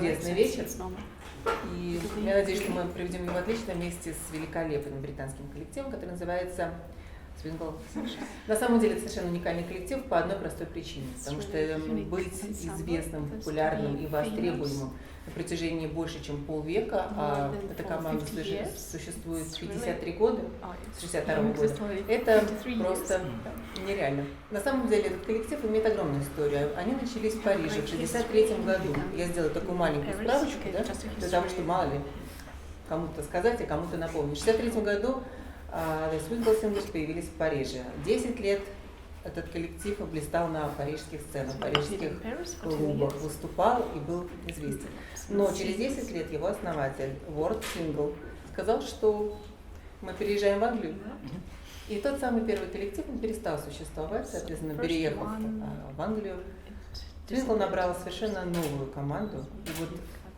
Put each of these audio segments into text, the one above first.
чудесный вечер. И я надеюсь, что мы проведем его отлично вместе с великолепным британским коллективом, который называется Swingle Singers. На самом деле это совершенно уникальный коллектив по одной простой причине, потому что быть известным, популярным и востребованным на протяжении больше, чем полвека, а эта команда существует 53 года, с 62 года, это просто нереально. На самом деле этот коллектив имеет огромную историю. Они начались в Париже в 63 году. Я сделала такую маленькую справочку, да, для того, чтобы мало ли кому-то сказать, а кому-то напомнить. В 63 году The Swingle Singers появились в Париже. 10 лет этот коллектив блистал на парижских сценах, в парижских клубах, выступал и был известен. Но через 10 лет его основатель, Эдвард Ранделл, сказал, что мы переезжаем в Англию. И тот самый первый коллектив, он перестал существовать, соответственно, переехав в Англию. Swingle набрал совершенно новую команду. И вот,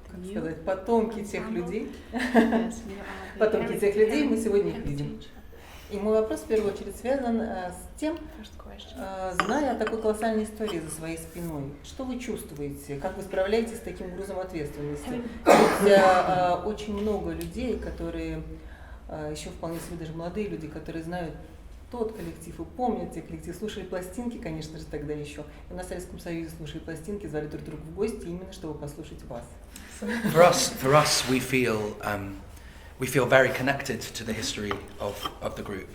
как сказать, потомки тех людей мы сегодня их видим. И мой вопрос в первую очередь связан с тем, зная такой колоссальной истории за своей спиной, что вы чувствуете, как вы справляетесь с таким грузом ответственности? Ведь очень много людей, которые, еще вполне себе даже молодые люди, которые знают тот коллектив и помнят те коллективы, слушали пластинки, конечно же, тогда еще. И на Советском Союзе слушали пластинки, звали друг друга в гости, именно чтобы послушать вас. For us, we feel very connected to the history of the group.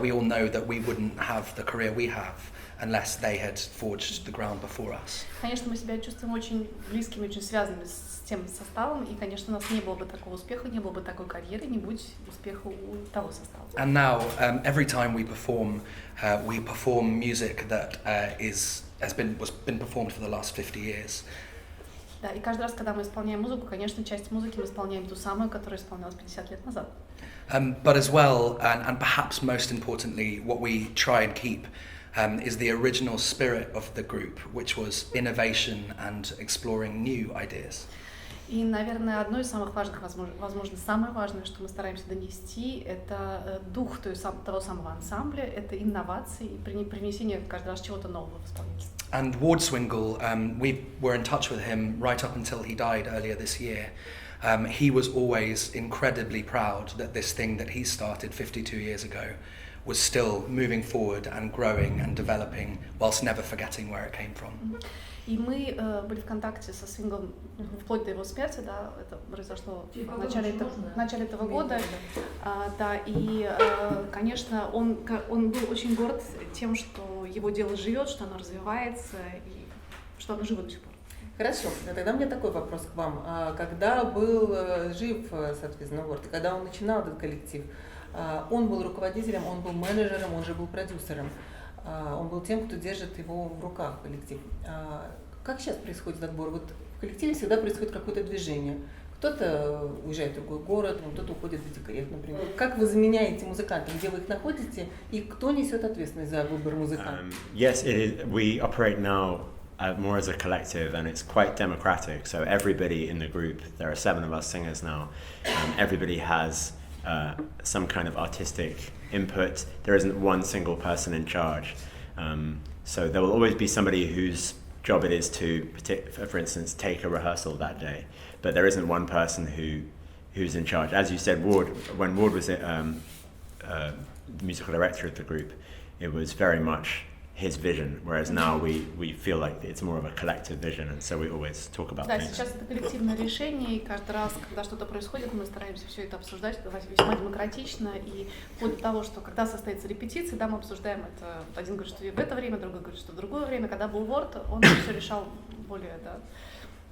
We all know that we wouldn't have the career we have unless they had forged the ground before us. Конечно, мы себя чувствуем очень близкими, очень связанными с тем составом, и, конечно, у нас не было бы такого успеха, не было бы такой карьеры, не будь успеха у того состава. And now, every time we perform music that has been performed for the last 50 years. Да, и каждый раз, когда мы исполняем музыку, конечно, часть музыки мы исполняем ту самую, которая исполнялась 50 лет назад. But as well, and perhaps most importantly, what we try and keep is the original spirit of the group, which was innovation and exploring new ideas. И, наверное, одно из самых важных, возможно, самое важное, что мы стараемся донести, это дух того самого ансамбля, это инновации и привнесение каждый раз чего-то нового в исполнительство. And Ward Swingle, we were in touch with him right up until he died earlier this year. He was always incredibly proud that this thing that he started 52 years ago was still moving forward and growing and developing, whilst never forgetting where it came from. И мы были в контакте со Свинглом вплоть до его смерти, да, это произошло в начале этого года, да, и, конечно, он был очень горд тем, что его дело живет, что оно развивается и что оно живет до сих пор. Хорошо, тогда у меня такой вопрос к вам. Когда был жив, соответственно, Уорд, когда он начинал этот коллектив, он был руководителем, он был менеджером, он же был продюсером. Он был тем, кто держит его в руках, коллектив. Как сейчас происходит отбор? Вот в коллективе всегда происходит какое-то движение. Кто-то уезжает в другой город, кто-то уходит в декрет, например. Как вы заменяете музыкантов? Где вы их находите? И кто несет ответственность за выбор музыкантов? Yes, we operate now more as a collective, and it's quite democratic. So everybody in the group, there are 7 of us singers now, everybody has some kind of artistic input. There isn't one single person in charge. So there will always be somebody whose job it is to, for instance, take a rehearsal that day. But there isn't one person who's in charge. As you said, when Ward was the musical director of the group, it was very much his vision, whereas now we feel like it's more of a collective vision, and so we always talk about things. Да, сейчас это коллективное решение, и каждый раз, когда что-то происходит, мы стараемся все это обсуждать весьма демократично, и вплоть до того, что когда состоится репетиция, да, мы обсуждаем это, один говорит, что в это время, другой говорит, что в другое время. Когда был Ворд, он все решал более, да,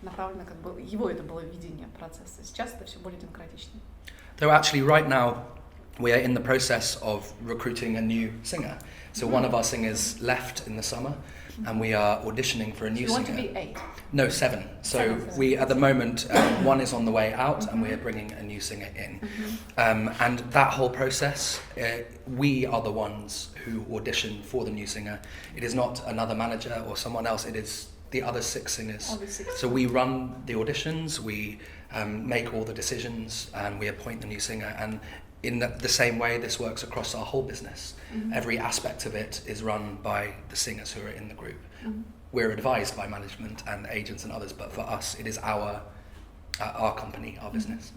направленно, как бы его это было видение процесса. Сейчас это все более демократично. Though actually right now we are in the process of recruiting a new singer. So one of our singers left in the summer, and we are auditioning for a new singer. You want to be 8? No, 7. So we, at the moment, one is on the way out, and we are bringing a new singer in. And that whole process, we are the ones who audition for the new singer. It is not another manager or someone else. It is the other 6 singers. So we run the auditions, we make all the decisions, and we appoint the new singer. And in the same way, this works across our whole business. Every aspect of it is run by the singers who are in the group. We're advised by management and agents and others, but for us, it is our our company, our business.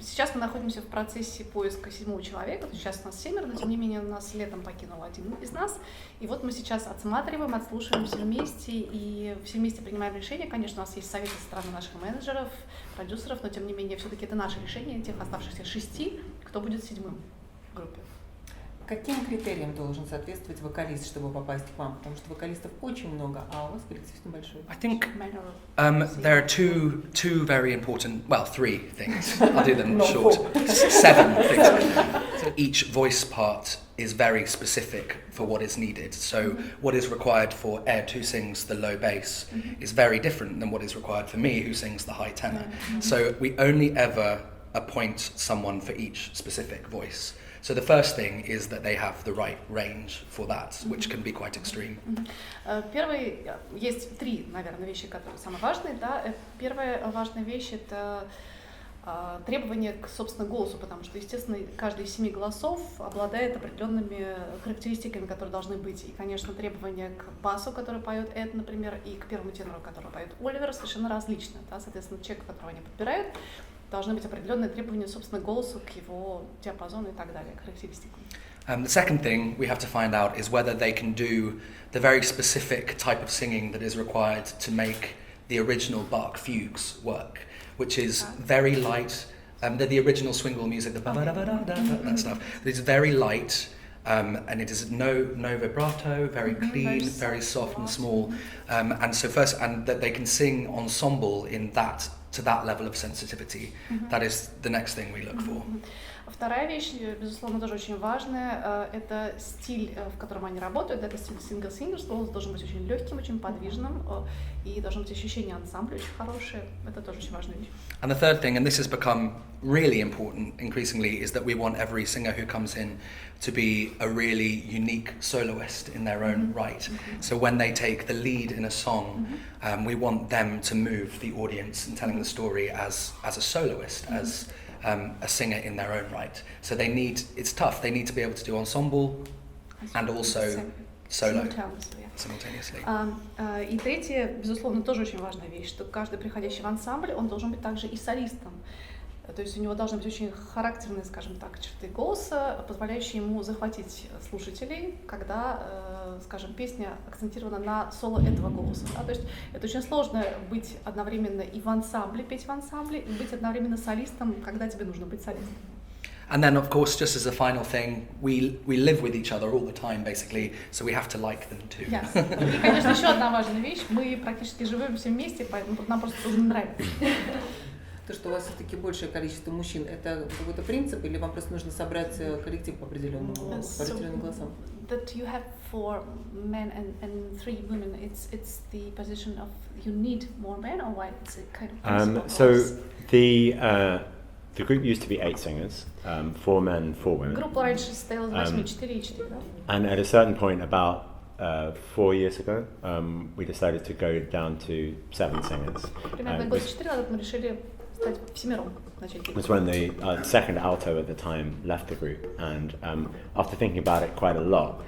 Сейчас мы находимся в процессе поиска 7-го человека. Сейчас у нас 7, но тем не менее у нас летом покинул один из нас. И вот мы сейчас отсматриваем, отслушиваемся вместе и все вместе принимаем решение. Конечно, у нас есть советы со стороны наших менеджеров, продюсеров, но тем не менее все-таки это наше решение, тех оставшихся 6, кто будет 7-м в группе. Каким критериям должен соответствовать вокалист, чтобы попасть к вам? Потому что вокалистов очень много, а у вас коллектив небольшой. I think there are two very important, well, 3 things. I'll do them short. 7 things. So each voice part is very specific for what is needed. So what is required for Ed, who sings the low bass, is very different than what is required for me, who sings the high tenor. So we only ever appoint someone for each specific voice. So the first thing is that they have the right range for that, which can be quite extreme. Первый, есть 3, наверное, вещи, которые самые важные. Да? Первая важная вещь – это требования к, собственно, голосу, потому что, естественно, каждый из 7 голосов обладает определенными характеристиками, которые должны быть. И, конечно, требования к басу, который поет Эд, например, и к первому тенору, который поет Оливер, совершенно различны. Да? Соответственно, человек, которого они подбирают, должны быть определенные требования, собственно, голосу, к его диапазону и так далее, к характеристикам. The second thing we have to find out is whether they can do the very specific type of singing that is required to make the original Bach fugues work, which is very light. The original Swingle music, the that stuff. It's very light, and it is no vibrato, very clean, very soft and small. And so and that they can sing ensemble in that to that level of sensitivity. That is the next thing we look for. Вторая вещь, безусловно, тоже очень важная, это стиль, в котором они работают, это стиль Swingle Singers, голос должен быть очень легким, очень подвижным, и должно быть ощущение ансамбля очень хорошее, это тоже очень важная вещь. And the third thing, and this has become really important increasingly, is that we want every singer who comes in to be a really unique soloist in their own right. So when they take the lead in a song, we want them to move the audience in telling the story as a soloist, as a singer in their own right. So it's tough, they need to be able to do ensemble and also solo simultaneously. И третье, безусловно, тоже очень важная вещь, что каждый приходящий в ансамбль, он должен быть также и солистом. То есть у него должны быть очень характерные, скажем так, черты голоса, позволяющие ему захватить слушателей, когда, скажем, песня акцентирована на соло этого голоса. Да? То есть это очень сложно быть одновременно и в ансамбле, петь в ансамбле, и быть одновременно солистом, когда тебе нужно быть солистом. And then, of course, just as a final thing, we live with each other all the time, basically, so we have to like them too. Yes. И, конечно, еще одна важная вещь, мы практически живем все вместе, поэтому нам просто тоже нравится. То, что у вас все-таки большее количество мужчин, это какой-то принцип, или вам просто нужно собрать коллектив по определенным голосам? That you have 4 men and 3 women, it's the position of you need more men, or why it's a kind of principle? So the group used to be 8 singers, 4 men, 4 women. Группа раньше состояла из 8, 4 и 4, да? And at a certain point, about 4 years ago, we decided to go down to 7 singers. Примерно год 4 назад мы решили стать 7-ром. It was when the second alto at the time left the group, and after thinking about it quite a lot,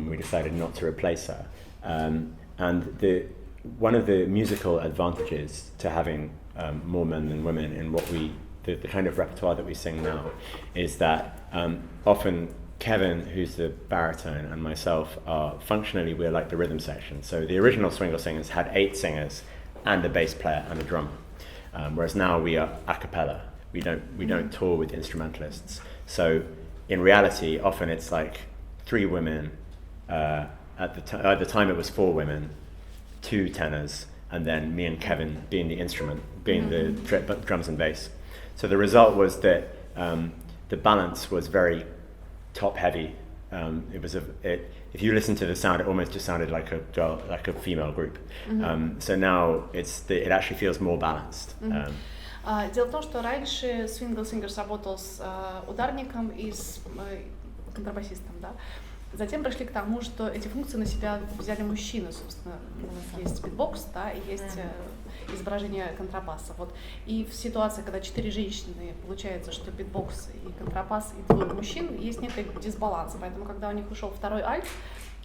we decided not to replace her. And one of the musical advantages to having more men than women in the kind of repertoire that we sing now is that often Kevin, who's the baritone, and myself we're like the rhythm section. So the original Swingle Singers had 8 singers and a bass player and a drummer, whereas now we are a cappella. We don't tour with instrumentalists. So in reality, often it's like 3 women. At the time, it was 4 women, 2 tenors, and then me and Kevin being the instrument, being the drums and bass. So the result was that the balance was very top-heavy. If you listen to the sound, it almost just sounded like a female group. So now it actually feels more balanced. Дело в том, что раньше Swingle Singers работал с ударником и с контрабасистом, да. Затем пришли к тому, что эти функции на себя взяли мужчины, собственно. Есть битбокс, да, и есть изображение контрабаса. Вот. И в ситуации, когда 4 женщины, получается, что битбокс и контрабас, и 2 мужчин, есть некий дисбаланс. Поэтому, когда у них ушел второй альт,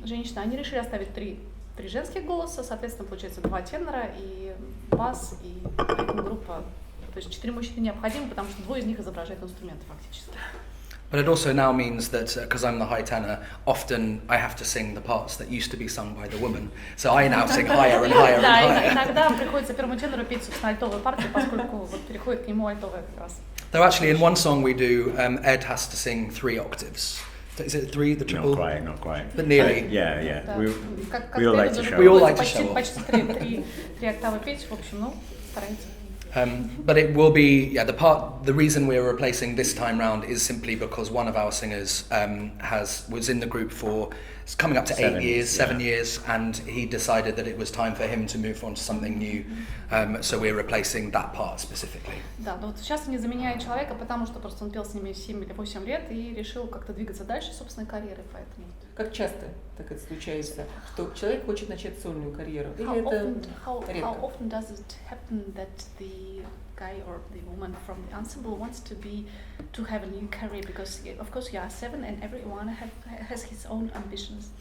женщины, они решили оставить 3 женских голоса, соответственно, получается 2 тенора и бас, и поэтому группа То есть 4 мужчины необходимы, потому что 2 из них изображают инструменты фактически. But it also now means that, because I'm the high tenor, often I have to sing the parts that used to be sung by the woman. So I now sing higher and higher and Да, higher. иногда приходится первому тенору петь, собственно, альтовую партию, поскольку вот переходит к нему альтовая как раз. Though actually in one song we do, Ed has to sing 3 octaves. Is it 3, the triple? Not quite. But nearly. Yeah. Да. We all like to show We all off. like to show off. Почти 3 октавы петь, в общем, ну, стараемся. But it will be, the reason we're replacing this time round is simply because one of our singers was in the group for, it's coming up to 7 years, and he decided that it was time for him to move on to something new, so we're replacing that part specifically. Да, но вот сейчас они заменяют человека, потому что просто он пел с ними 7 или 8 лет и решил как-то двигаться дальше собственной карьерой, поэтому. Как часто так это случается, что человек хочет начать сольную карьеру? Или How это how often does it happen that the guy or the woman from the ensemble wants to have a new career? Because of course you are 7 and everyone has his own ambitions.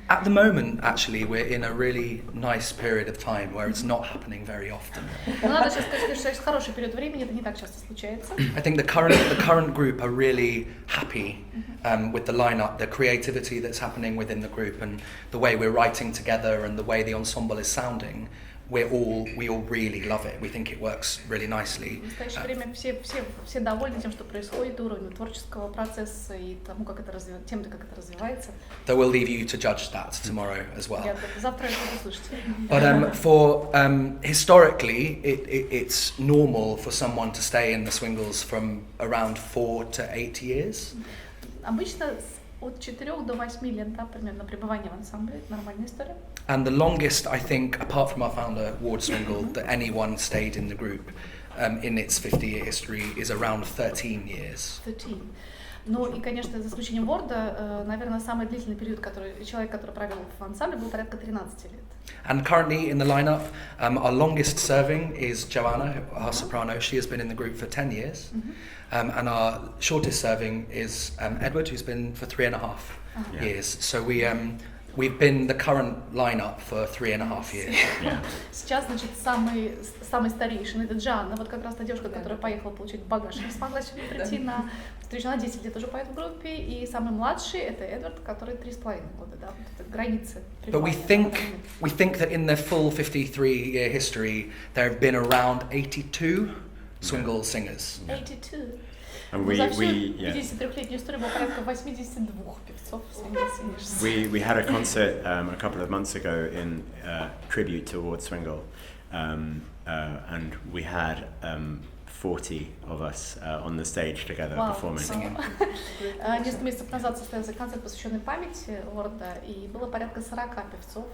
At the moment, actually, we're in a really nice period of time where it's not happening very often. Но надо сейчас сказать, что это хороший период времени, это не так часто случается. I think the current group are really happy with the lineup, the creativity that's happening within the group, and the way we're writing together, and the way the ensemble is sounding. We all really love it. We think it works really nicely. В настоящее время все довольны тем, что происходит, уровнем творческого процесса и тому, как это тем, как это развивается. So we'll leave you to judge that tomorrow as well. Завтра это услышите. But for historically, it's normal for someone to stay in the Swingles from around 4 to 8 years. Обычно от 4 до 8 лет, да, примерно пребывания в ансамбле, это нормальная история. And the longest, I think, apart from our founder, Ward Swingle, that anyone stayed in the group in its 50-year history is around 13 years. 13. Ну и, конечно, за исключением Ворда, наверное, самый длительный период, человек, который провел в ансамбле, был порядка 13 лет. And currently in the lineup, our longest serving is Joanna, our soprano. She has been in the group for 10 years. And our shortest serving is Edward, who's been for 3.5 years. So we've been the current lineup for 3.5 years. Сейчас, значит, самый старейший, это Джанна, вот как раз та девушка, которая поехала получить багаж, не смогла сегодня прийти на встречу, она 10 лет уже поет в группе, и самый младший это Эдвард, который 3,5 года, да, вот это границы. But we think that in the full 53-year history, there have been around 82 Swingle Singers. 82. And За всю 53-летнюю историю было порядка 82 певцов Swingle Singers. We had a concert a couple of months ago in tribute to Ward Swingle, and we had 40 of us on the stage together performing. Несколько месяцев назад состоялся концерт, посвященный памяти Уорда, и было порядка 40 певцов,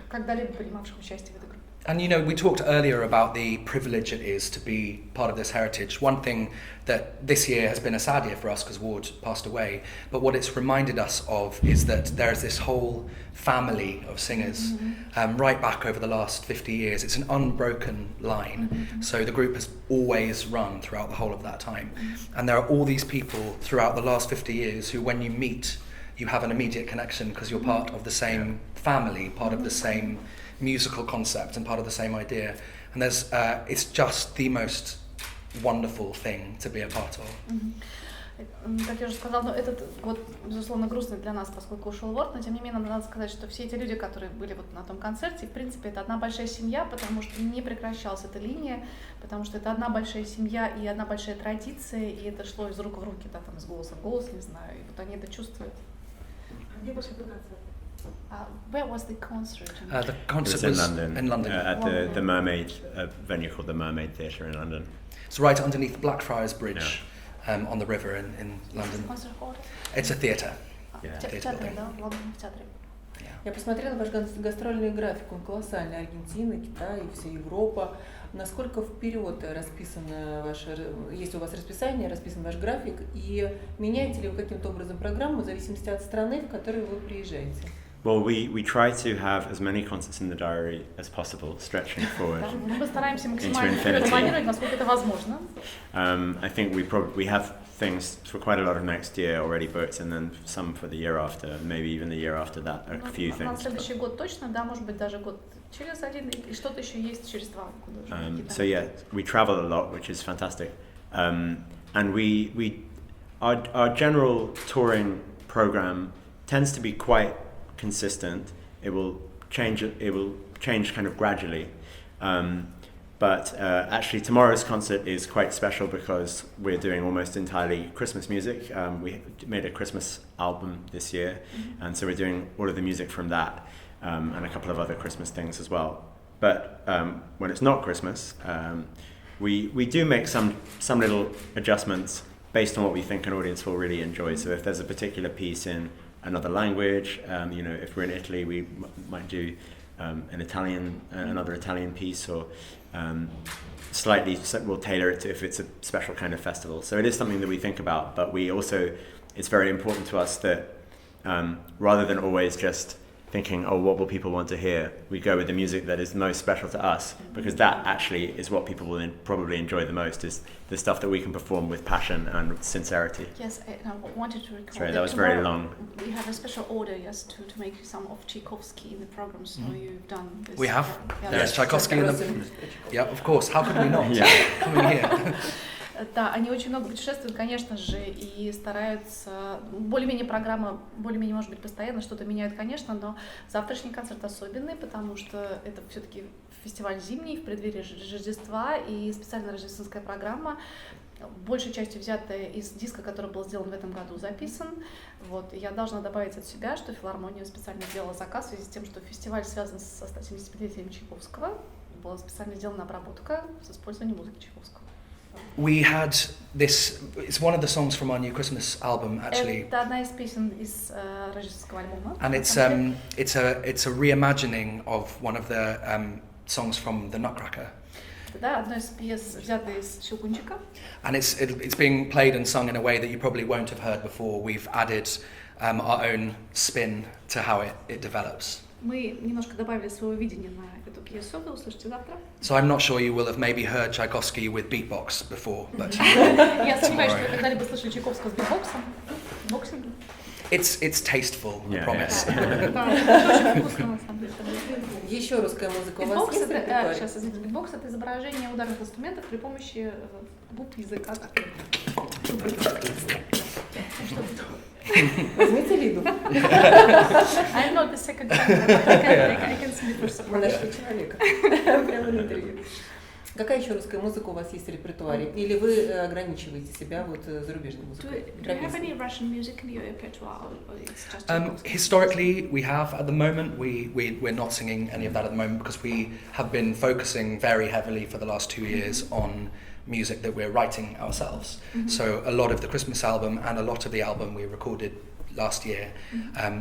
когда-либо принимавших участие в этой группе. And you know, we talked earlier about the privilege it is to be part of this heritage. One thing that this year has been a sad year for us because Ward passed away, but what it's reminded us of is that there is this whole family of singers right back over the last 50 years. It's an unbroken line. So the group has always run throughout the whole of that time. And there are all these people throughout the last 50 years who, when you meet, you have an immediate connection because you're part of the same family, part of the same musical concept and part of the same idea, and it's just the most wonderful thing to be a part of. Как я уже сказала, но этот год, безусловно, грустный для нас, поскольку ушел Ворд, но тем не менее надо сказать, что все эти люди, которые были вот на том концерте, в принципе, это одна большая семья, потому что не прекращалась эта линия, потому что это одна большая семья и одна большая традиция, и это шло из рук в руки, да, там, из голоса в голос, не знаю, и вот они это чувствуют. Где был концерт? Where was the concert? The concert was in London. At the Mermaid venue called the Mermaid Theatre in London. It's right underneath Blackfriars Bridge on the river in London. Concert hall? It's a theatre. В театре, да, в Лондоне, в театре. Я посмотрела ваш гастрольный график, он колоссальный. Аргентина, Китай, вся Европа. Насколько вперед расписано есть у вас расписание, расписан ваш график, и меняете ли вы каким-то образом программу в зависимости от страны, в которую вы приезжаете? Well, we try to have as many concerts in the diary as possible, stretching forward. Мы стараемся максимально планировать, насколько это возможно. I think we have things for quite a lot of next year already booked, and then some for the year after, maybe even the year after that, a few things. На следующий год точно, да, может быть даже год через один, и что-то еще есть через 2 года. So yeah, we travel a lot, which is fantastic, and our general touring program tends to be quite consistent. It will change kind of gradually. But actually tomorrow's concert is quite special because we're doing almost entirely Christmas music. We made a Christmas album this year, and so we're doing all of the music from that, and a couple of other Christmas things as well. But when it's not Christmas, we do make some little adjustments based on what we think an audience will really enjoy. So if there's a particular piece in another language, if we're in Italy, we might do another Italian piece, or slightly we'll tailor it to if it's a special kind of festival. So it is something that we think about, but it's very important to us that rather than always just thinking, oh, what will people want to hear, we go with the music that is most special to us, because that actually is what people will probably enjoy the most, is the stuff that we can perform with passion and sincerity. Yes, I wanted to recall. Sorry, that was very long. We have a special order, yes, to make some of Tchaikovsky in the program, so you've done this. We have. Yeah. There's Tchaikovsky in them. Yeah, of course. How could we not? Yeah. Coming here. Да, они очень много путешествуют, конечно же, и стараются, более-менее программа, более-менее, может быть, постоянно что-то меняют, конечно, но завтрашний концерт особенный, потому что это все-таки фестиваль зимний, в преддверии Рождества, и специальная рождественская программа, большей частью взятая из диска, который был сделан в этом году, записан. Вот. И я должна добавить от себя, что филармония специально сделала заказ в связи с тем, что фестиваль связан со 175-летием Чайковского, была специально сделана обработка с использованием музыки Чайковского. We had this. It's one of the songs from our new Christmas album, actually. Это одна из песен из рождественского альбома. And it's a reimagining of one of the songs from the Nutcracker. Да, одна из пьес, взятая из Щелкунчика. And it's being played and sung in a way that you probably won't have heard before. We've added our own spin to how it develops. Мы немножко добавили своего видения на эту пьесу, вы услышите завтра. So I'm not sure you will have maybe heard Tchaikovsky with beatbox before, but Я сомневаюсь, что вы когда-либо слышали Чайковского с битбоксом. It's tasteful, I promise. Очень вкусно, на самом деле. Еще русская музыка у вас Битбокс есть в репертуаре? сейчас, извините, битбокс — это изображение ударных инструментов при помощи губ языка. Возьмите Лиду. I'm not the second time, but I can see the first Мы one. нашли человека. Прямо на интервью. Какая еще русская музыка у вас есть в репертуаре? Или вы ограничиваете себя вот зарубежной музыкой? Do you have any Russian music in your repertoire, or it's just Tchaikovsky? Historically, we have. At the moment, we're not singing any of that at the moment because we have been focusing very heavily for the last 2 years on music that we're writing ourselves. So a lot of the Christmas album and a lot of the album we recorded last year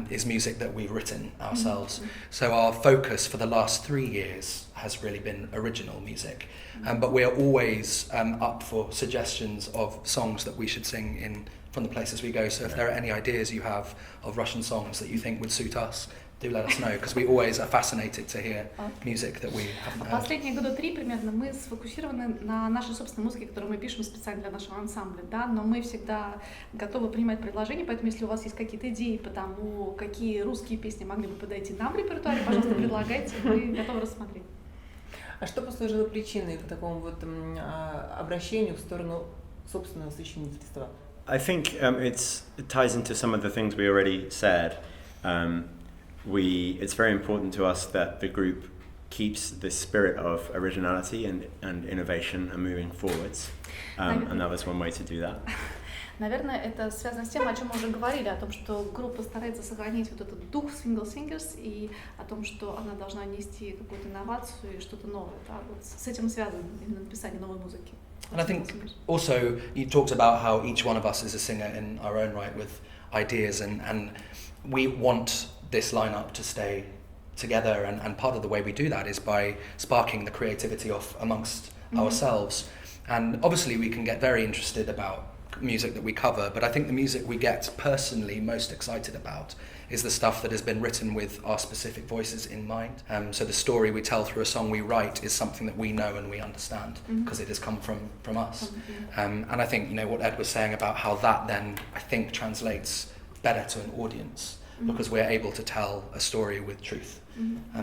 is music that we've written ourselves. So our focus for the last 3 years has really been original music. But we're always up for suggestions of songs that we should sing from the places we go. So if there are any ideas you have of Russian songs that you think would suit us, do let us know, because we always are fascinated to hear music that we haven't heard. Последние года 3 примерно мы сфокусированы на нашей собственной музыке, которую мы пишем специально для нашего ансамбля, да, но мы всегда готовы принимать предложения, поэтому если у вас есть какие-то идеи по тому, какие русские песни могли бы подойти нам в репертуаре, пожалуйста, предлагайте, мы готовы рассмотреть. А что послужило причиной к такому вот обращению в сторону собственного сочинительства? I think it ties into some of the things we already said. It's very important to us that the group keeps this spirit of originality and innovation and moving forwards. And that was one way to do that. Наверное, это связано с тем, о чем мы уже говорили, о том, что группа старается сохранить вот этот дух Swingle Singers и о том, что она должна нести какую-то инновацию и что-то новое. Да? Вот с этим связано именно написание новой музыки. And I think also you talked about how each one of us is a singer in our own right with ideas, and we want this lineup to stay together, and part of the way we do that is by sparking the creativity off amongst ourselves. And obviously we can get very interested about music that we cover, but I think the music we get personally most excited about is the stuff that has been written with our specific voices in mind. So the story we tell through a song we write is something that we know and we understand because it has come from us. And I think, what Ed was saying about how that then, I think, translates better to an audience because we're able to tell a story with truth.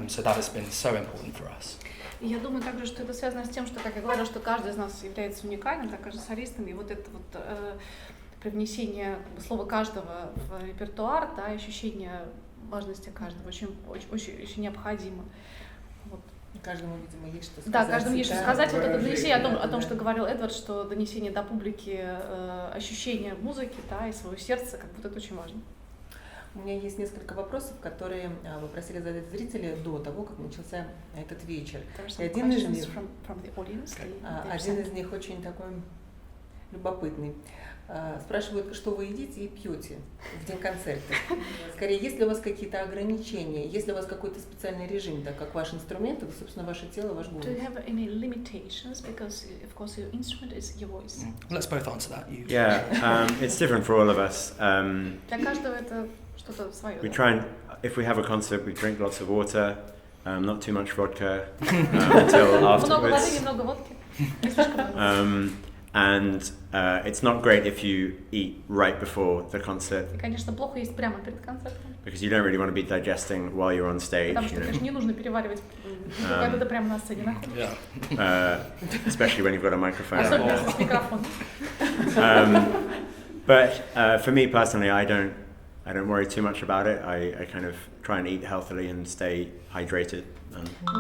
So that has been so important for us. И я думаю также, что это связано с тем, что, как я говорила, что каждый из нас является уникальным, так каждый солистом, и вот это вот привнесение слова каждого в репертуар, да, ощущение важности каждого очень необходимо. Вот. Каждому, видимо, есть что сказать. Да, каждому есть что сказать. Вот это донесение о том, что говорил Эдвард, что донесение до публики ощущения музыки, да, и своего сердца, как будто это очень важно. У меня есть несколько вопросов, которые вы просили задать зрители до того, как начался этот вечер. И один из них очень такой любопытный. Спрашивают, что вы едите и пьете в день концерта. Скорее, есть ли у вас какие-то ограничения, есть ли у вас какой-то специальный режим, так как ваш инструмент, это, собственно, ваше тело, ваш голос. Do you have any limitations? Because, of course, your instrument is your voice. Let's both answer that. Yeah, it's different for all of us. Для каждого это что-то свое. We try and, if we have a concert, we drink lots of water, not too much vodka until afterwards. Много воды, немного водки. Не слишком много. And it's not great if you eat right before the concert. И, конечно, плохо есть прямо перед концертом. Because you don't really want to be digesting while you're on stage. Потому что, конечно, не нужно переваривать, когда ты прямо на сцене находишься. Especially when you've got a microphone. Особенно если с микрофоном. But for me personally, I don't worry too much about it. I kind of try and eat healthily and stay hydrated.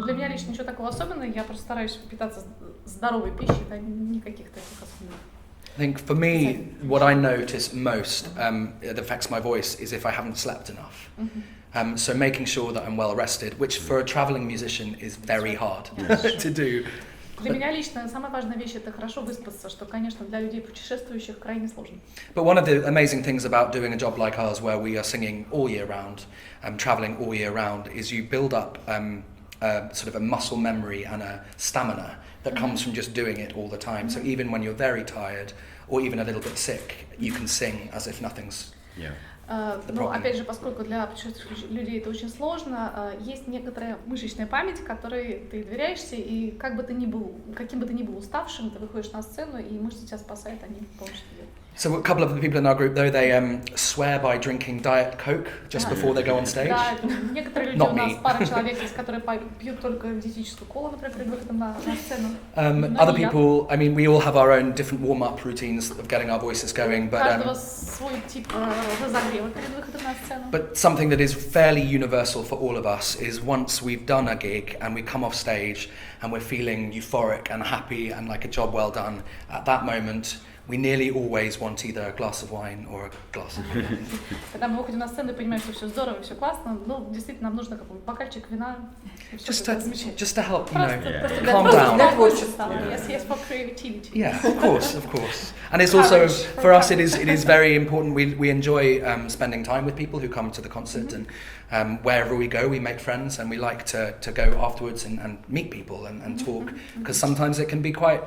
Для меня лично ничего такого особенного. Я просто стараюсь питаться здоровой пищей, да, никаких таких особенных. I think for me, what I notice most that affects my voice is if I haven't slept enough. So making sure that I'm well rested, which for a traveling musician is very hard to do. Для меня лично самая важная вещь — это хорошо выспаться, что, конечно, для людей путешествующих крайне сложно. But one of the amazing things about doing a job like ours, where we are singing all year round, traveling all year round, is you build up sort of a muscle memory and a stamina that comes from just doing it all the time. So even when you're very tired or even a little bit sick, you can sing as if nothing's. Но опять же, поскольку для путешествующих людей это очень сложно, есть некоторая мышечная память, которой ты доверяешься, и каким бы ты ни был уставшим, ты выходишь на сцену, и мышцы тебя спасают, они помогут тебе. So a couple of the people in our group, though, they swear by drinking Diet Coke just before they go on stage. Да, некоторые люди у нас, пара человек есть, которые пьют только диетическую колу, например, перед выходом на сцену. Other people, I mean, we all have our own different warm-up routines of getting our voices going, but каждого свой тип разогрева перед выходом на сцену. But something that is fairly universal for all of us is once we've done a gig and we come off stage and we're feeling euphoric and happy and like a job well done, at that moment we nearly always want either a glass of wine or a glass of wine. Когда мы выходим на сцену и понимаем, что все здорово, все классно, ну, действительно, нам нужно какой-то бокальчик вина. Just to help, you know, calm down. Yes, for creativity. Yeah, of course. And it's also, for us, it is very important. We enjoy spending time with people who come to the concert, and wherever we go, we make friends, and we like to go afterwards and meet people and talk, because sometimes it can be quite,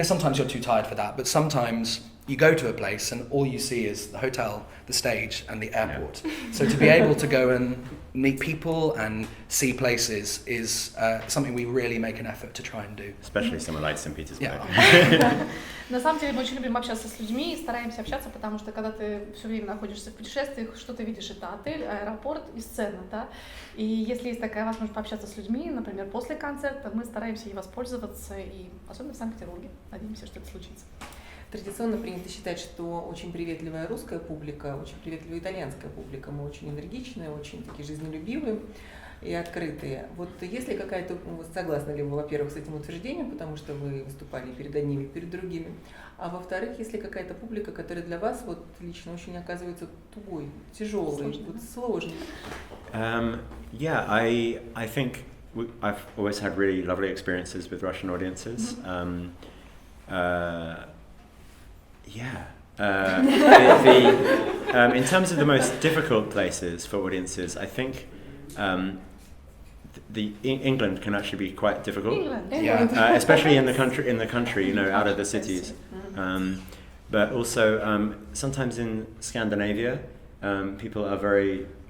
sometimes you're too tired for that, but sometimes you go to a place and all you see is the hotel, the stage, and the airport. So to be able to go and meet people and see places is something we really make an effort to try and do. Especially somewhere like St. Petersburg. На самом деле мы очень любим общаться с людьми и стараемся общаться, потому что когда ты все время находишься в путешествиях, что ты видишь, это отель, аэропорт и сцена, да. И если есть такая возможность пообщаться с людьми, например, после концерта, мы стараемся ей воспользоваться, и особенно в Санкт-Петербурге. Надеемся, что это случится. Традиционно принято считать, что очень приветливая русская публика, очень приветливая итальянская публика. Мы очень энергичные, очень такие жизнелюбивые и открытые. Вот если какая-то, согласны ли вы, во-первых, с этим утверждением, потому что вы выступали перед одними, перед другими, а во-вторых, если какая-то публика, которая для вас вот лично очень оказывается тугой, тяжелой, сложной? Yeah, I think I've always had really lovely experiences with Russian audiences. In terms of the most difficult places for audiences, I think England can actually be quite difficult. England. Especially in the country, out of the cities. but also sometimes in Scandinavia, people are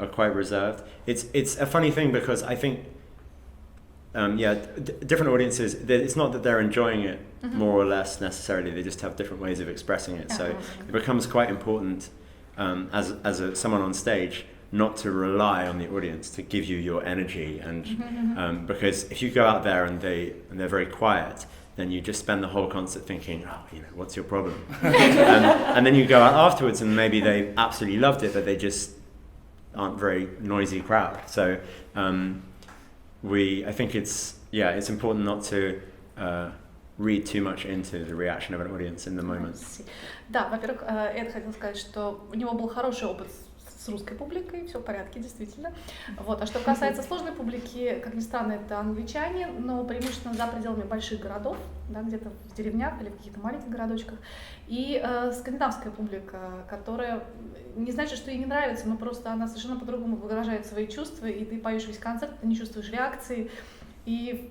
quite reserved. It's a funny thing because I think different audiences, it's not that they're enjoying it more or less necessarily, they just have different ways of expressing it. So it becomes quite important as someone on stage not to rely on the audience to give you your energy, and because if you go out there and they're very quiet, then you just spend the whole concert thinking, what's your problem? And then you go out afterwards and maybe they absolutely loved it, but they just aren't very noisy crowd. So I think it's important not to read too much into the reaction of an audience in the moment. Да, во-первых, Эд хотел сказать, что у него был хороший опыт с русской публикой, все в порядке, действительно. Вот. А что касается сложной публики, как ни странно, это англичане, но преимущественно за пределами больших городов, да, где-то в деревнях или в каких-то маленьких городочках. И скандинавская публика, которая не значит, что ей не нравится, но просто она совершенно по-другому выражает свои чувства, и ты поешь весь концерт, ты не чувствуешь реакции, и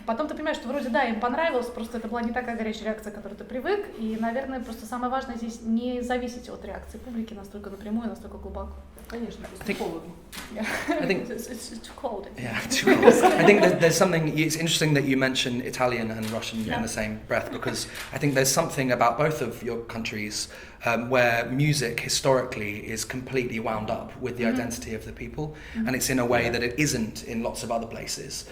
потом ты понимаешь, что вроде да, им понравилось, просто это была не такая горячая реакция, к которой ты привык, и, наверное, просто самое важное здесь не зависеть от реакции публики настолько напрямую, настолько глубоко. Конечно, просто холодно. I think it's too cold. Yeah, too cold. I think there's something. It's interesting that you mention Italian and Russian in the same breath, because I think there's something about both of your countries where music historically is completely wound up with the identity of the people, and it's in a way that it isn't in lots of other places.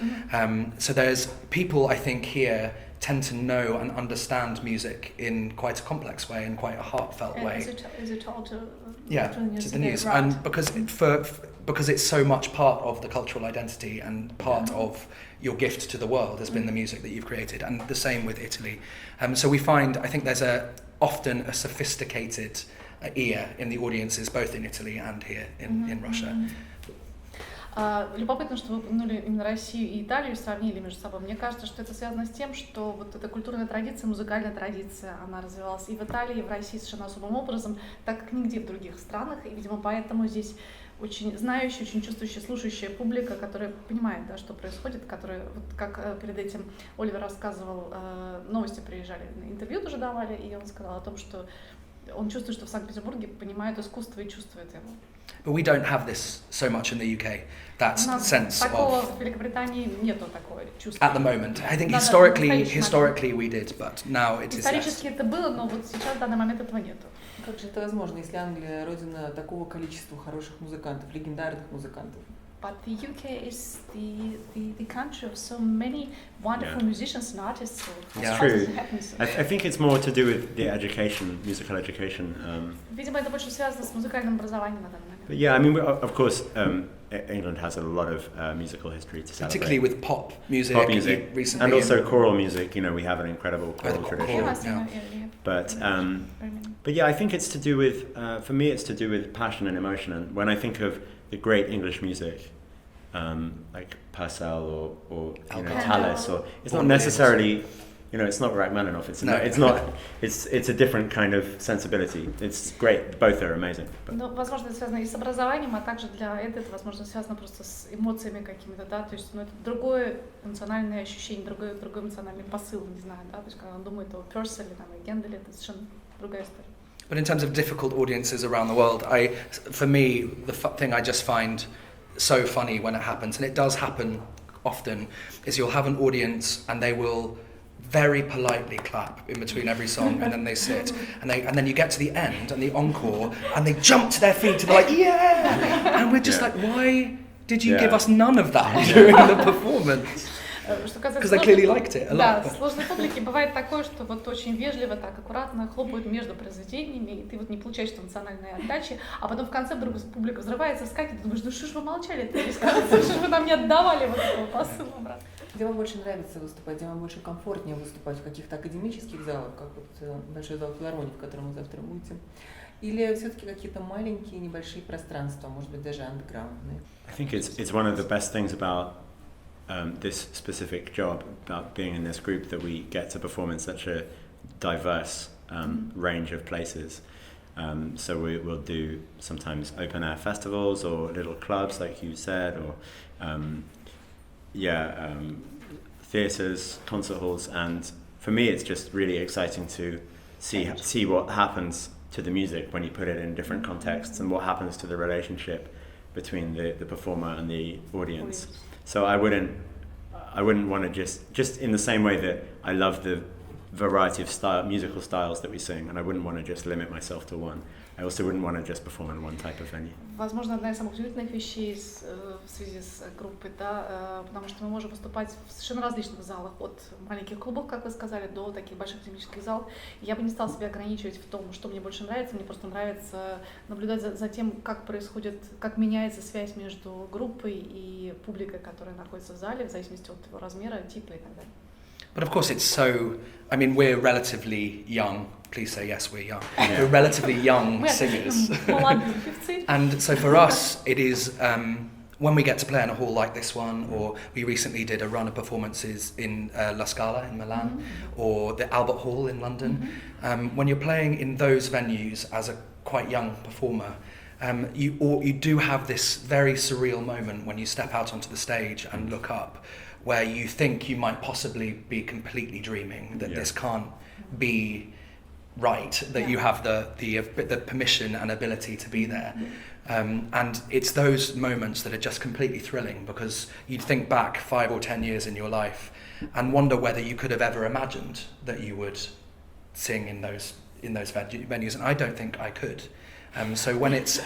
So there's people, I think, here tend to know and understand music in quite a complex way, in quite a heartfelt way. Is it told to the news, right. And because it's so much part of the cultural identity and part of your gift to the world has been the music that you've created, and the same with Italy. So we find, I think there's often a sophisticated ear in the audiences, both in Italy and here in Russia. Любопытно, что вы упомянули именно Россию и Италию и сравнили между собой. Мне кажется, что это связано с тем, что вот эта культурная традиция, музыкальная традиция, она развивалась и в Италии, и в России совершенно особым образом, так как нигде в других странах. И, видимо, поэтому здесь очень знающая, очень чувствующая, слушающая публика, которая понимает, да, что происходит, которая, вот как перед этим Оливер рассказывал, новости приезжали, интервью тоже давали, и он сказал о том, что он чувствует, что в Санкт-Петербурге понимают искусство и чувствует его. But we don't have this so much in the UK. That sense такого of в Великобритании нету такого чувства. At the moment, I think historically we did, but now it is less. Исторически это было, но вот сейчас в данный момент этого нету. Как же это возможно, если Англия родина такого количества хороших музыкантов, легендарных музыкантов? But the UK is the country of so many wonderful musicians and artists. So it's true. I think it's more to do with the education, musical education. Видимо, это больше связано с музыкальным образованием на данный момент. But yeah, I mean, of course, England has a lot of musical history to celebrate. Particularly with pop music recently. And also choral music, we have an incredible choral tradition. But yeah, I think it's to do with, for me, it's to do with passion and emotion. And when I think of the great English music, like Purcell or Tallis, or it's not necessarily, it's not Rachmaninoff. It's a different kind of sensibility. It's great. Both are amazing. Ну, возможно, это связано и с образованием, а также для Эды это, возможно, связано просто с эмоциями какими-то, да, то есть, это другое эмоциональное ощущение, другой эмоциональный посыл, не знаю, да, то есть, когда он думает о Пёрселе, и Генделе, это совершенно другая история. But in terms of difficult audiences around the world, for me, the thing I just find so funny when it happens, and it does happen often, is you'll have an audience and they will very politely clap in between every song, and then they sit, and then you get to the end and the encore, and they jump to their feet and they're like, yeah, and we're just like, why did you give us none of that during the performance? Because they clearly liked it a lot. Да, в сложной публике бывает такое, что вот очень вежливо, так аккуратно хлопают между произведениями, и ты вот не получаешь эмоциональной отдачи, а потом в конце вдруг публика взрывается, скакивает, ты думаешь, ну что ж вы молчали, что ж вы нам не отдавали вот этого посыла обратно. Где вам больше нравится выступать, где вам больше комфортнее выступать, в каких-то академических залах, как вот большой зал филармонии, в котором вы завтра будете, или все-таки какие-то маленькие, небольшие пространства, может быть, даже андеграундные? I think it's one of the best things about this specific job, about being in this group, that we get to perform in such a diverse range of places. So we'll do sometimes open air festivals or little clubs, like you said, or theatres, concert halls, and for me it's just really exciting to see what happens to the music when you put it in different contexts, and what happens to the relationship between the performer and the audience. So I wouldn't want to just in the same way that I love the variety of musical styles that we sing, and I wouldn't want to just limit myself to one. I also wouldn't want to just perform in one type of venue. Возможно, одна из самых удивительных вещей в связи с группой, да, потому что мы можем выступать в совершенно различных залах, от маленьких клубов, как вы сказали, до таких больших тематических залов. Я бы не стала себя ограничивать в том, что мне больше нравится. Мне просто нравится наблюдать за тем, как происходит, как меняется связь между группой и публикой, которая находится в зале, в зависимости от его размера, типа и так далее. But of course, it's so. I mean, we're relatively young. Please say yes, we're young. We're relatively young singers. And so for us, it is when we get to play in a hall like this one, or we recently did a run of performances in La Scala in Milan, or the Albert Hall in London. When you're playing in those venues as a quite young performer, you do have this very surreal moment when you step out onto the stage and look up, where you think you might possibly be completely dreaming, that this can't be right, that you have the permission and ability to be there. And it's those moments that are just completely thrilling, because you'd think back 5 or 10 years in your life and wonder whether you could have ever imagined that you would sing in those venues, and I don't think I could. So when it's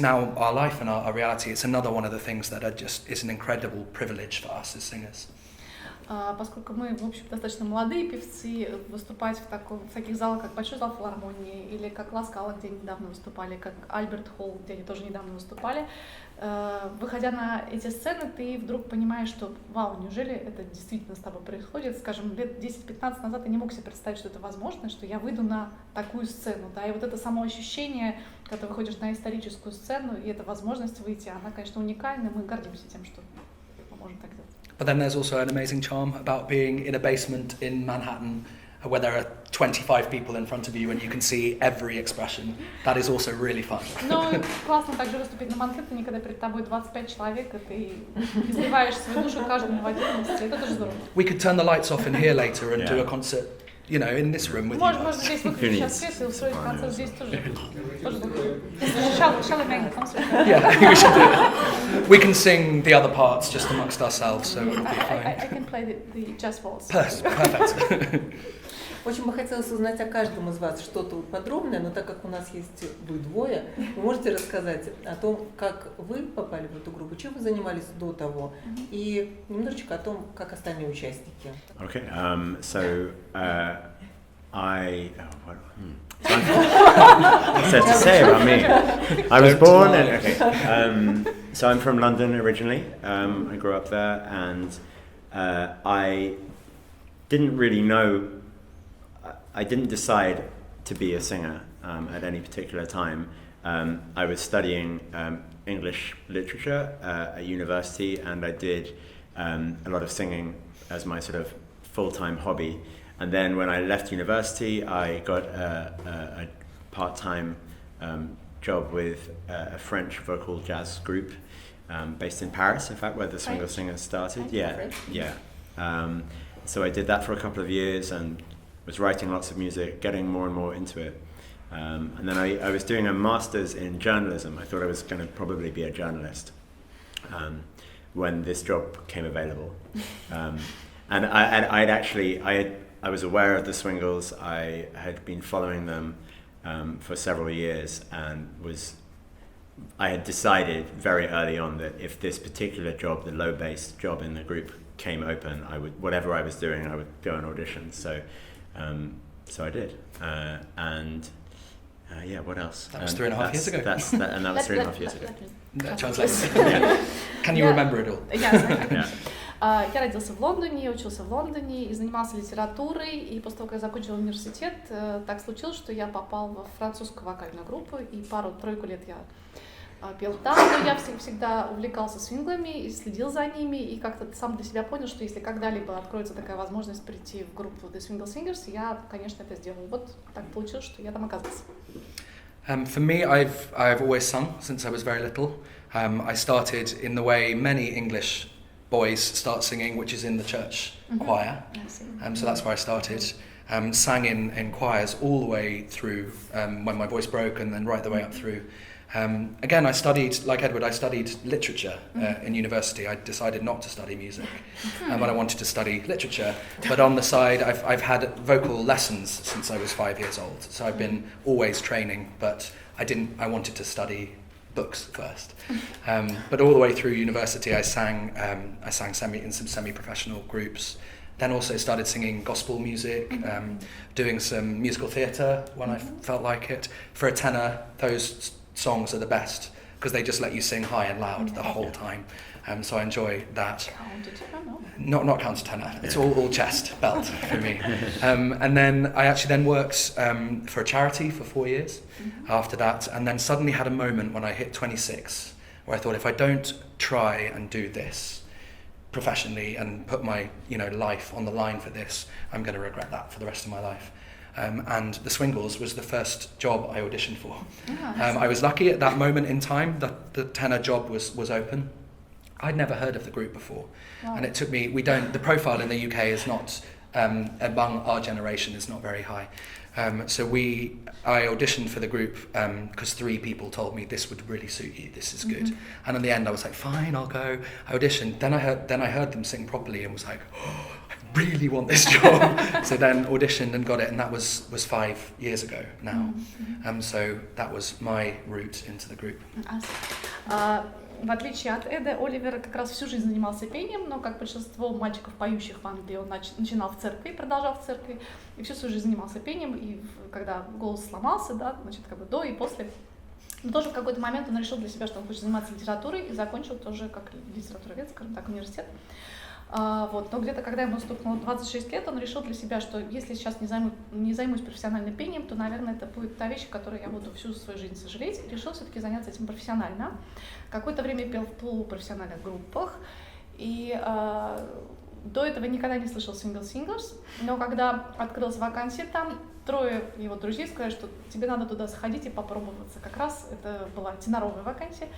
now our life and our reality, it's another one of the things that is an incredible privilege for us as singers. Поскольку мы, в общем, достаточно молодые певцы, выступать в таких залах, как Большой зал филармонии, или как Ла Скала, где они недавно выступали, как Альберт Холл, где они тоже недавно выступали, выходя на эти сцены, ты вдруг понимаешь, что вау, неужели это действительно с тобой происходит? Скажем, лет 10-15 назад я не мог себе представить, что это возможно, что я выйду на такую сцену, да, и вот это само ощущение, когда ты выходишь на историческую сцену, и эта возможность выйти, она, конечно, уникальна, мы гордимся тем, что мы можем так делать. But then there's also an amazing charm about being in a basement in Manhattan, where there are 25 people in front of you and you can see every expression. That is also really fun. Ну, классно также выступить на Манхэттене, когда перед тобой 25 человек, и ты изливаешь свою душу каждому в отдельности. Это тоже здорово. We could turn the lights off in here later and do a concert, you know, in this room with you. Можно здесь выключить сейчас свет и устроить концерт здесь тоже. Shall we make a concert? Yeah, I think we should do it. We can sing the other parts just amongst ourselves, so it'll be fine. I can play the jazz waltz. Perfect. В общем, бы хотелось узнать о каждом из вас что-то подробное, но так как у нас есть вы двое, вы можете рассказать о том, как вы попали в эту группу, чем вы занимались до того, и немножечко о том, как остальные участники. Okay, so to say about me, I was born so I'm from London originally. I grew up there, and I didn't really know. I didn't decide to be a singer at any particular time. I was studying English literature at university, and I did a lot of singing as my sort of full-time hobby. And then when I left university, I got a part-time job with a French vocal jazz group based in Paris, in fact, where the Swingle Singers started. So I did that for a couple of years and was writing lots of music, getting more and more into it. And then I was doing a master's in journalism. I thought I was going to probably be a journalist when this job came available. And I was aware of the Swingles. I had been following them for several years, and I had decided very early on that if this particular job, the low bass job in the group, came open, whatever I was doing, I would go and audition. So I did, what else? That was 3.5 years ago. And that was 3.5 years ago. That translates. Can you remember it all? Yes. Я родился в Лондоне, учился в Лондоне и занимался литературой. И после того, как я закончила университет, так случилось, что я попал во французскую вокальную группу, и пару-тройку лет я пел там, но я всегда увлекался свинглами и следил за ними, и как-то сам для себя понял, что если когда-либо откроется такая возможность прийти в группу The Swingle Singers, я, конечно, это сделаю. Вот так получилось, что я там оказалась. For me, I've always sung since I was very little. I started in the way many English boys start singing, which is in the church choir. So that's where I started. sang in choirs all the way through when my voice broke, and then right the way up through. Again, I studied, like Edward, I studied literature in university. I decided not to study music, but I wanted to study literature. But on the side, I've had vocal lessons since I was 5 years old. So I've been always training, but I wanted to study books first. But all the way through university, I sang in some semi-professional groups. Then also started singing gospel music, doing some musical theatre when I felt like it. For a tenor, those songs are the best because they just let you sing high and loud the whole time. So I enjoy that. Not countertenor. It's all chest belt for me. And then I actually worked for a charity for 4 years after that, and then suddenly had a moment when I hit 26 where I thought, if I don't try and do this professionally and put my life on the line for this, I'm going to regret that for the rest of my life. And the Swingles was the first job I auditioned for. I was lucky at that moment in time that the tenor job was open. I'd never heard of the group before, and it took me. The profile in the UK is not among our generation is not very high. So I auditioned for the group because 3 people told me this would really suit you. This is good. And in the end, I was like, fine, I'll go. I auditioned. Then I heard them sing properly and was like, oh, I really want this job. So then auditioned and got it, and that was 5 years ago now. So that was my route into the group. В отличие от Эда, Оливер как раз всю жизнь занимался пением, но как большинство мальчиков, поющих в Англии, он начинал в церкви, продолжал в церкви, и всю свою жизнь занимался пением, и когда голос сломался, да, значит, как бы до и после. Но тоже в какой-то момент он решил для себя, что он хочет заниматься литературой, и закончил тоже как литературовед, скажем так, университет. Но где-то, когда ему стукнуло 26 лет, он решил для себя, что если сейчас не займусь профессиональным пением, то, наверное, это будет та вещь, которую я буду всю свою жизнь сожалеть. И решил все-таки заняться этим профессионально. Какое-то время пел в полупрофессиональных группах. И до этого никогда не слышал Swingle Singers. Но когда открылась вакансия там, 3 его друзей сказали, что тебе надо туда сходить и попробоваться. Как раз это была теноровая вакансия.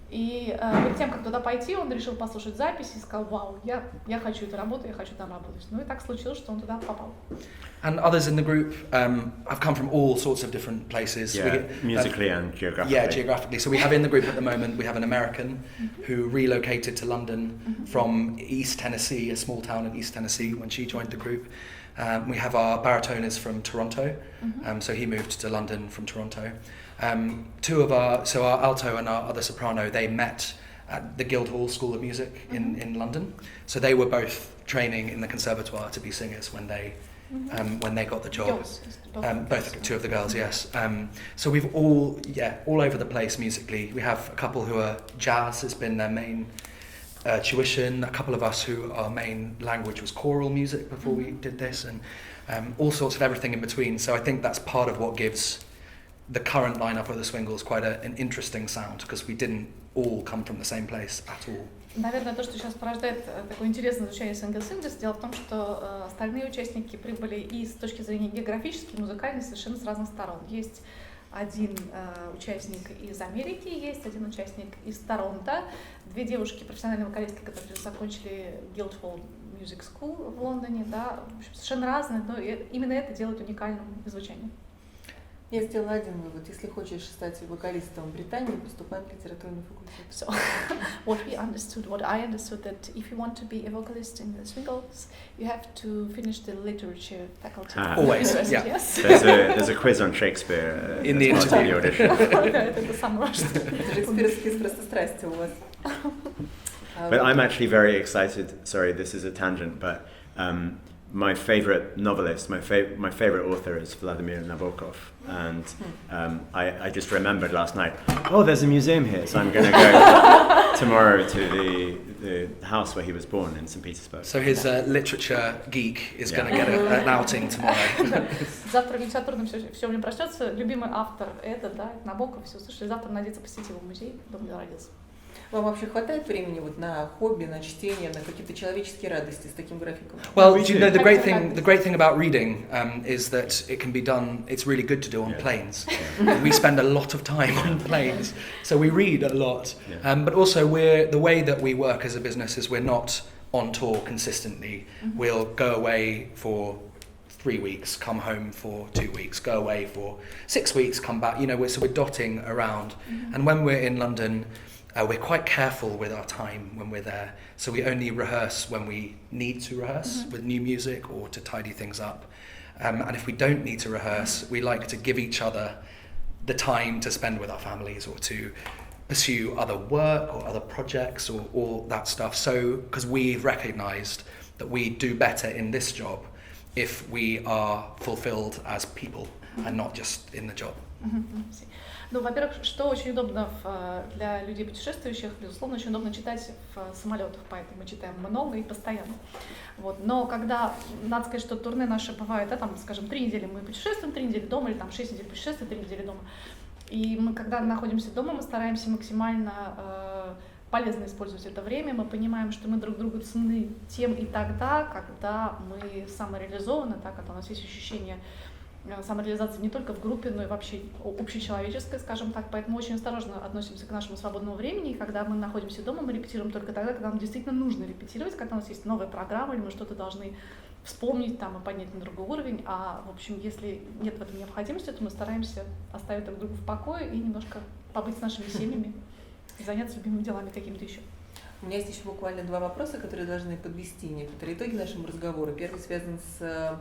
И перед тем, как туда пойти, он решил послушать запись и сказал, вау, я хочу эту работу, я хочу там работать. Ну и так случилось, что он туда попал. And others in the group have come from all sorts of different places. Musically and geographically. Yeah, geographically. So we have in the group at the moment, we have an American who relocated to London from East Tennessee, a small town in East Tennessee, when she joined the group. We have our baritonist from Toronto, so he moved to London from Toronto. Our alto and our other soprano, they met at the Guildhall School of Music in London. So they were both training in the conservatoire to be singers when they got the job. Both 2 of the girls, yes. So we've all over the place musically. We have a couple who are jazz has been their main tuition, a couple of us who our main language was choral music before we did this, and all sorts of everything in between. So I think that's part of what gives the current lineup of the Swingles quite an interesting sound, because we didn't all come from the same place at all. Наверное, то, что сейчас порождает такое интересное изучение Swingle Singers, дело в том, что остальные участники прибыли и с точки зрения географической, музыкальной совершенно с разных сторон. Есть один участник из Америки, есть один участник из Торонто, 2 девушки, профессиональные вокалистки, которые закончили Guildhall Music School в Лондоне, да, в общем, совершенно разные, но именно это делает уникальным звучание. Я сделала один вывод. Если хочешь стать вокалистом в Британии, поступай в литературный факультет. So, what I understood that if you want to be a vocalist in the Swingles, you have to finish the literature faculty. Always, yeah. Yes. There's a quiz on Shakespeare in the interview. Это самое важное. Шекспировские просто страсти у вас. But I'm actually very excited. Sorry, this is a tangent, but my favorite novelist, my favorite author is Vladimir Nabokov, and I just remembered last night. Oh, there's a museum here, so I'm going to go tomorrow to the house where he was born in St. Petersburg. So his literature geek is going to get an outing tomorrow. Завтра в литературном все время проснется. Любимый автор это, да, Набоков. Все, слушай, завтра надеется посетить его музей, дома, где родился. Вам вообще хватает времени вот на хобби, на чтение, на какие-то человеческие радости с таким графиком? Well, you know, the great thing about reading is that it can be done. It's really good to do on planes. We spend a lot of time on planes, so we read a lot. But also, the way that we work as a business is we're not on tour consistently. We'll go away for 3 weeks, come home for 2 weeks, go away for 6 weeks, come back. You know, we're dotting around. And when we're in London, we're quite careful with our time when we're there. So we only rehearse when we need to rehearse with new music or to tidy things up. And if we don't need to rehearse, we like to give each other the time to spend with our families or to pursue other work or other projects or all that stuff. So, because we've recognized that we do better in this job if we are fulfilled as people and not just in the job. Ну, во-первых, что очень удобно для людей путешествующих, безусловно, очень удобно читать в самолетах, поэтому мы читаем много и постоянно. Вот. Но когда, надо сказать, что турне наши бывает, да, там, скажем, 3 недели мы путешествуем, 3 недели дома, или там 6 недель путешествия, 3 недели дома. И мы, когда находимся дома, мы стараемся максимально полезно использовать это время. Мы понимаем, что мы друг другу ценны тем и тогда, когда мы самореализованы, да, когда у нас есть ощущение самореализации не только в группе, но и вообще общечеловеческой, скажем так. Поэтому очень осторожно относимся к нашему свободному времени. И когда мы находимся дома, мы репетируем только тогда, когда нам действительно нужно репетировать, когда у нас есть новая программа, или мы что-то должны вспомнить там, и поднять на другой уровень. А, в общем, если нет в этом необходимости, то мы стараемся оставить друг друга в покое и немножко побыть с нашими семьями и заняться любимыми делами какими-то еще. У меня есть еще буквально 2 вопроса, которые должны подвести некоторые итоги нашему разговору. Первый связан с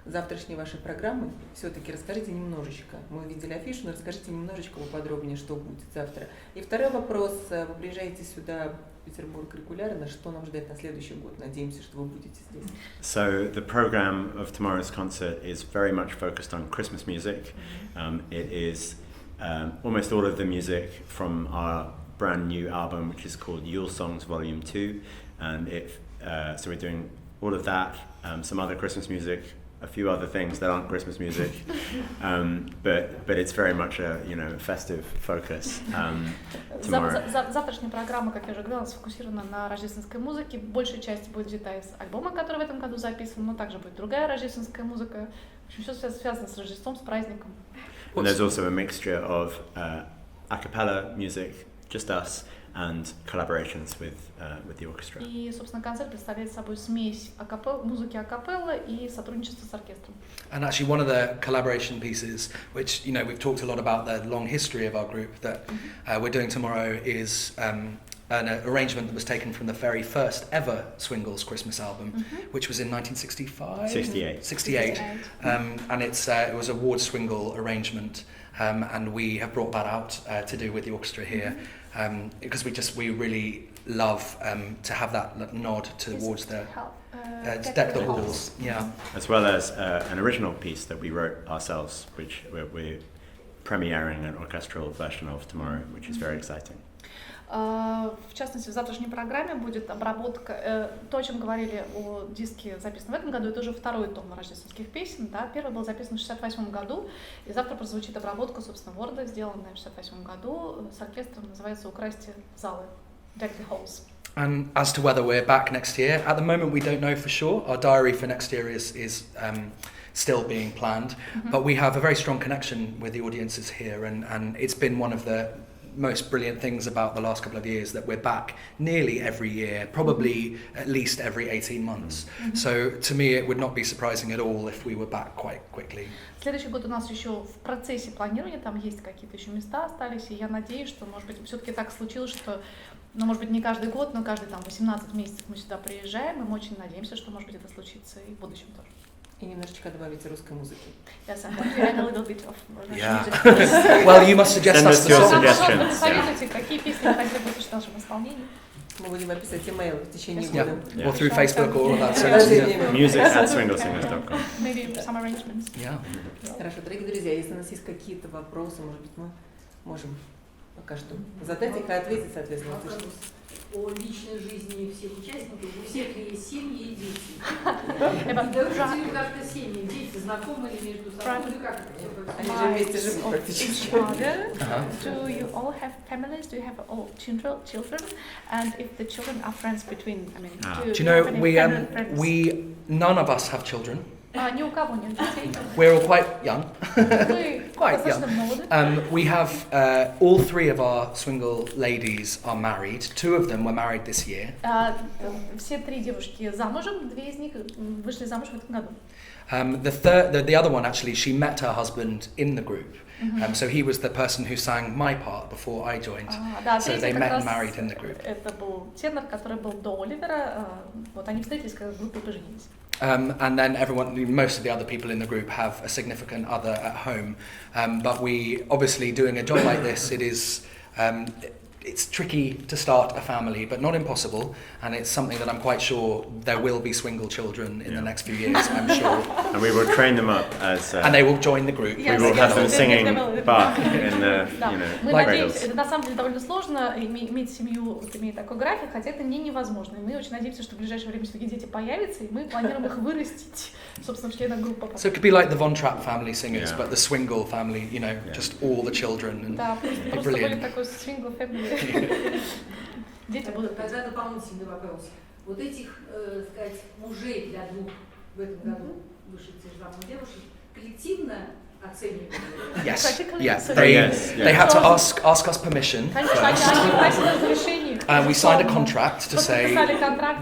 завтрашней вашей программы. Все-таки расскажите немножечко. Мы видели афишу, но расскажите немножечко поподробнее, что будет завтра. И второй вопрос. Вы приезжаете сюда, в Петербург, регулярно. Что нам ждать на следующий год? Надеемся, что вы будете здесь. So the program of tomorrow's concert is very much focused on Christmas music. It is almost all of the music from our brand new album, which is called Yule Songs Volume 2. And so we're doing all of that, some other Christmas music, a few other things that aren't Christmas music, but it's very much a festive focus tomorrow. Завтрашняя программа, как я уже говорила, сфокусирована на рождественской музыке. Большая часть будет взята из альбома, который в этом году записан, но также будет другая рождественская музыка. В общем, все связано с Рождеством, с праздником. And there's also a mixture of a cappella music, just us, and collaborations with the orchestra. И, собственно, концерт представляет собой смесь музыки акапелла и сотрудничества с оркестром. And actually one of the collaboration pieces, which, we've talked a lot about the long history of our group that we're doing tomorrow is an arrangement that was taken from the very first ever Swingles Christmas album, which was in 1965? 68. And it was a Ward Swingle arrangement, and we have brought that out to do with the orchestra here. Because we really love to have that nod towards to deck the halls, yeah. As well as an original piece that we wrote ourselves, which we're premiering an orchestral version of tomorrow, which is very exciting. В частности, в завтрашней программе будет обработка, то, о чем говорили о диске, записанном в этом году, это уже второй том рождественских песен, да, первый был записан в 1968 году, и завтра прозвучит обработка, собственно, Ворда, сделанная в 1968 году с оркестром, называется «Украсьте залы», «Deck the Halls». And as to whether we're back next year, at the moment we don't know for sure. Our diary for next year is still being planned, but we have a very strong connection with the audiences here, and it's been one of the most brilliant things about the last couple of years that we're back nearly every year, probably at least every 18 months. So to me it would not be surprising at all if we were back quite quickly. Следующий год у нас еще в процессе планирования, там есть какие-то еще места остались, и я надеюсь, что, может быть, все-таки так случилось, что, может быть, не каждый год, но каждый 18 месяцев мы сюда приезжаем, и мы очень надеемся, что, может быть, это случится и в будущем тоже. И немножечко добавите русской музыки. Yes, I'm going to add a little bit of Russian Yeah. music. Well, you must suggest Send us us the your song. suggestions. Советуйте, какие песни вы хотели бы услышать в нашем исполнении. Мы будем описать имейл в течение Yeah. года. Or through Facebook or all of that. So, Yeah. Music@swinglesingers.com. Maybe some arrangements. yeah. Хорошо, дорогие друзья, если у нас есть какие-то вопросы, может быть, мы можем пока что задать их и ответить, соответственно. Вопрос о личной жизни всех участников. У всех ли есть семьи и дети? Дружите ли как-то семьи, дети знакомы ли между собой? Ну как это все происходит? Они же вместе живут практически. Do you all have families? Do you have all children? And if the children are friends between, Do you know none of us have children. Ни у кого нет детей. We're all quite young. Вы Quite достаточно young. молоды. We have all 3 of our Swingle ladies are married. 2 of them were married this year. Все 3 девушки замужем, 2 из них вышли замуж в этом году. The other one, actually, she met her husband in the group. So he was the person who sang my part before I joined. Да, So they met and married in the group. Это был тенор, который был до Оливера. Вот они встретились, когда в группе поженились. And then most of the other people in the group have a significant other at home. But we, obviously, doing a job like this, it's tricky to start a family, but not impossible. And it's something that I'm quite sure there will be Swingle children in the next few years, I'm sure. And we will train them up as... and they will join the group. Yes, we will have them singing Bach in the, Мы like надеемся, это на самом деле довольно сложно иметь семью, вот, иметь такой график, хотя это не невозможно. И мы очень надеемся, что в ближайшее время все-таки дети появятся, и мы планируем их вырастить, собственно, в членах группы. So it could be like the Von Trapp family singers, but the Swingle family, just all the children. And да, просто будет такой Swingle family. Дети будут. Тогда дополнительный вопрос. Вот этих, сказать, мужей для двух в этом году вышедших замуж девушек коллективно оценивают? Yes, Yes. They had to ask us permission first. We signed a contract to say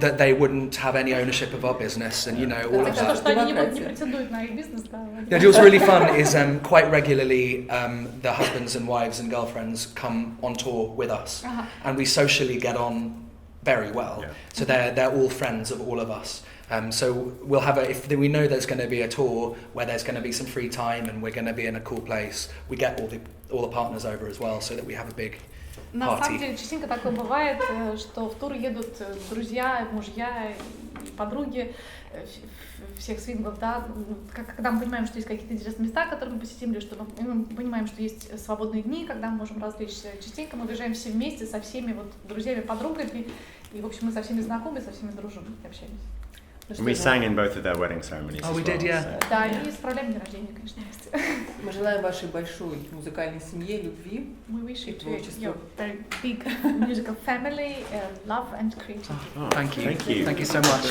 that they wouldn't have any ownership of our business and all of that. It was really fun is quite regularly the husbands and wives and girlfriends come on tour with us and we socially get on very well. So they're all friends of all of us. So we'll have if we know there's going to be a tour where there's going to be some free time and we're going to be in a cool place, we get all the partners over as well so that we have a big На самом деле, частенько такое бывает, что в тур едут друзья, мужья, подруги всех свинглов, да, когда мы понимаем, что есть какие-то интересные места, которые мы посетим, или что мы понимаем, что есть свободные дни, когда мы можем развлечься. Частенько мы выезжаем все вместе со всеми друзьями, подругами, и, в общем, мы со всеми знакомы, со всеми дружим и общаемся. We sang in both of their wedding ceremonies. Oh, we did, yeah. Да, и справляем день рождения, конечно, вместе. Мы желаем вашей большой музыкальной семье любви и творчества. Very big musical family, love and creativity. Thank you. Thank you. Thank you so much.